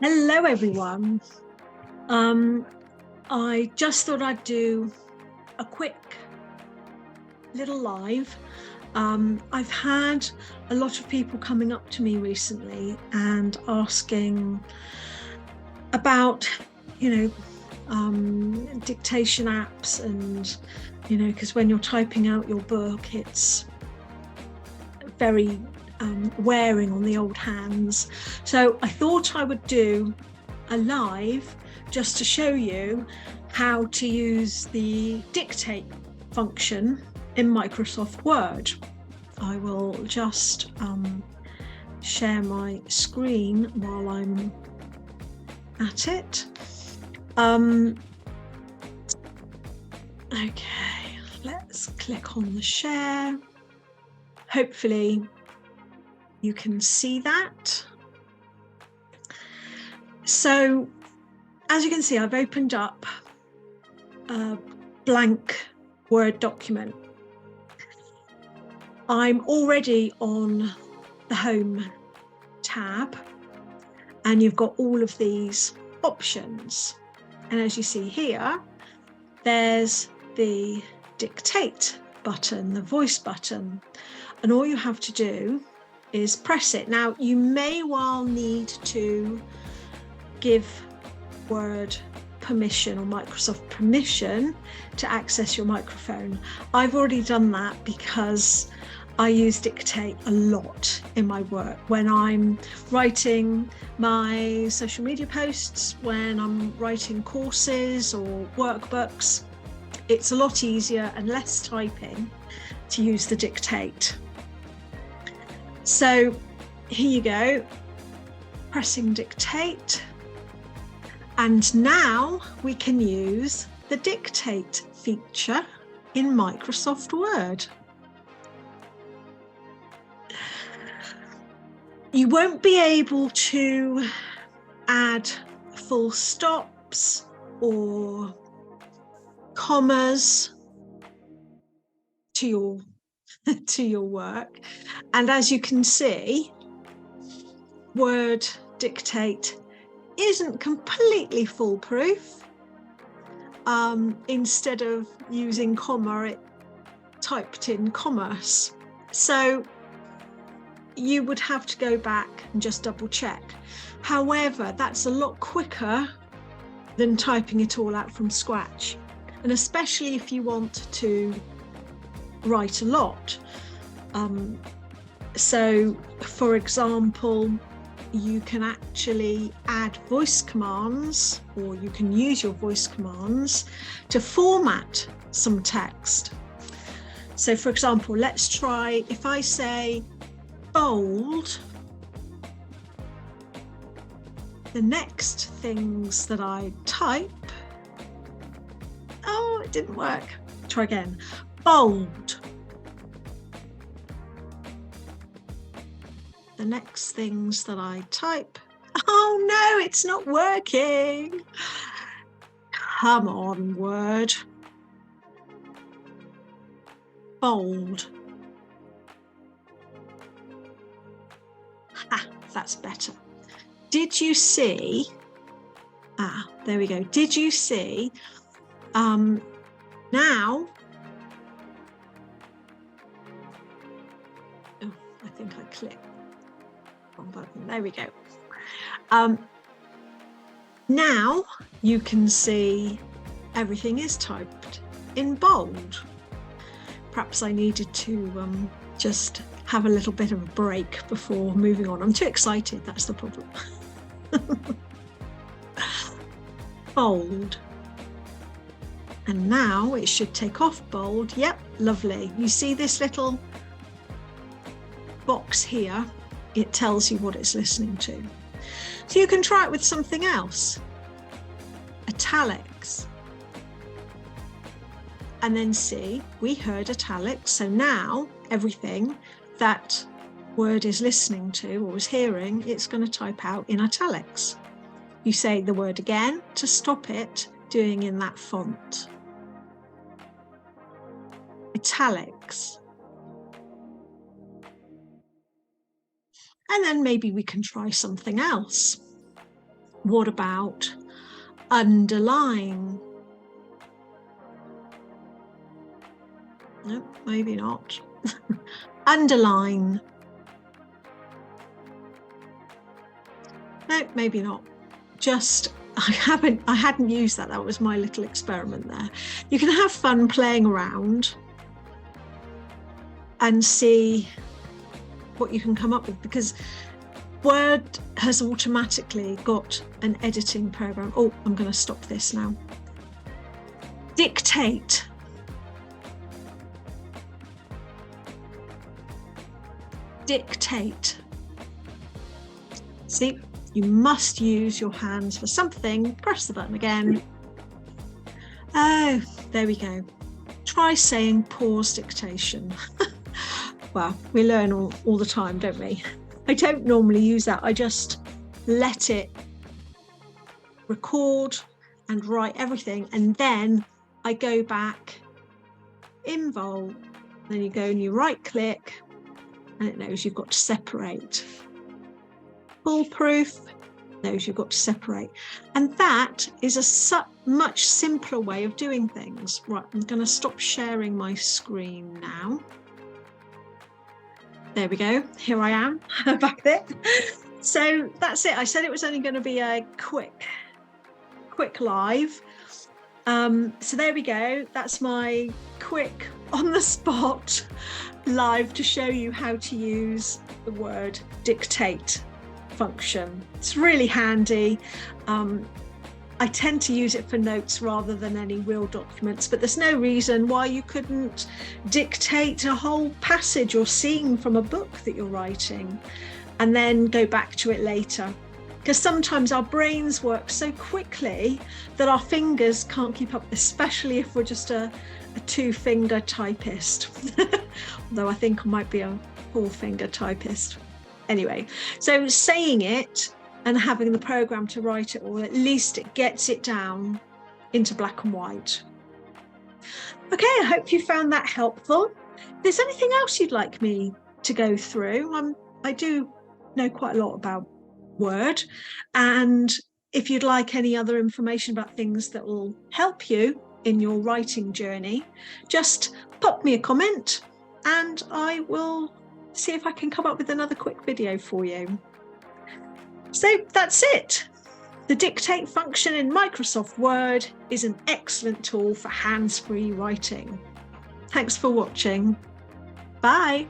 Hello everyone. I just thought I'd do a quick little live. I've had a lot of people coming up to me recently and asking about, dictation apps and, because when you're typing out your book, it's very wearing on the old hands. So I thought I would do a live just to show you how to use the dictate function in Microsoft Word. I will just share my screen while I'm at it. Okay, let's click on the share. Hopefully you can see that. So as you can see, I've opened up a blank Word document. I'm already on the Home tab, and you've got all of these options. And as you see here, there's the dictate button, the voice button, and all you have to do is press it. Now, you may well need to give Word permission or Microsoft permission to access your microphone. I've already done that because I use dictate a lot in my work when I'm writing my social media posts, when I'm writing courses or workbooks. It's a lot easier and less typing to use the dictate. So here you go, pressing dictate. And now we can use the dictate feature in Microsoft Word. You won't be able to add full stops or commas to your work. And as you can see, Word dictate isn't completely foolproof. Instead of using comma, it typed in commerce. So you would have to go back and just double check. However, that's a lot quicker than typing it all out from scratch. And especially if you want to write a lot. So for example, you can actually add voice commands, or you can use your voice commands to format some text. So for example, let's try, if I say bold, the next things that I type, oh, it didn't work. Try again. Bold. The next things that I type, oh no, it's not working. Come on, Word. Bold. Ah, that's better. Did you see? Ah, there we go. Did you see? Now, oh, I think I clicked wrong button. There we go. Now you can see everything is typed in bold. Perhaps I needed to just have a little bit of a break before moving on. I'm too excited, that's the problem. Bold. And now it should take off bold. Yep, lovely. You see this little box here? It tells you what it's listening to. So you can try it with something else. Italics. And then see, we heard italics. So now everything that Word is listening to or is hearing, it's going to type out in italics. You say the word again to stop it doing in that font. Italics. And then maybe we can try something else. What about underline? No, maybe not. Underline. No, maybe not. Just, I hadn't used that. That was my little experiment there. You can have fun playing around and see what you can come up with, because Word has automatically got an editing program. Oh, I'm going to stop this now. Dictate. Dictate. See, you must use your hands for something. Press the button again. Oh, there we go. Try saying pause dictation. Well, we learn all the time, don't we? I don't normally use that. I just let it record and write everything, and then I go back in Vol. Then you go and you right click, and it knows you've got to separate. Foolproof knows you've got to separate. And that is a much simpler way of doing things. Right, I'm going to stop sharing my screen now. There we go. Here I am back there. So that's it. I said it was only going to be a quick live. So there we go. That's my quick on the spot live to show you how to use the Word dictate function. It's really handy. I tend to use it for notes rather than any real documents, but there's no reason why you couldn't dictate a whole passage or scene from a book that you're writing and then go back to it later. Because sometimes our brains work so quickly that our fingers can't keep up, especially if we're just a two-finger typist. Although I think I might be a four-finger typist. Anyway, so saying it and having the program to write it, or at least it gets it down into black and white. Okay, I hope you found that helpful. If there's anything else you'd like me to go through, I do know quite a lot about Word, and if you'd like any other information about things that will help you in your writing journey, just pop me a comment and I will see if I can come up with another quick video for you. So that's it. The dictate function in Microsoft Word is an excellent tool for hands-free writing. Thanks for watching. Bye.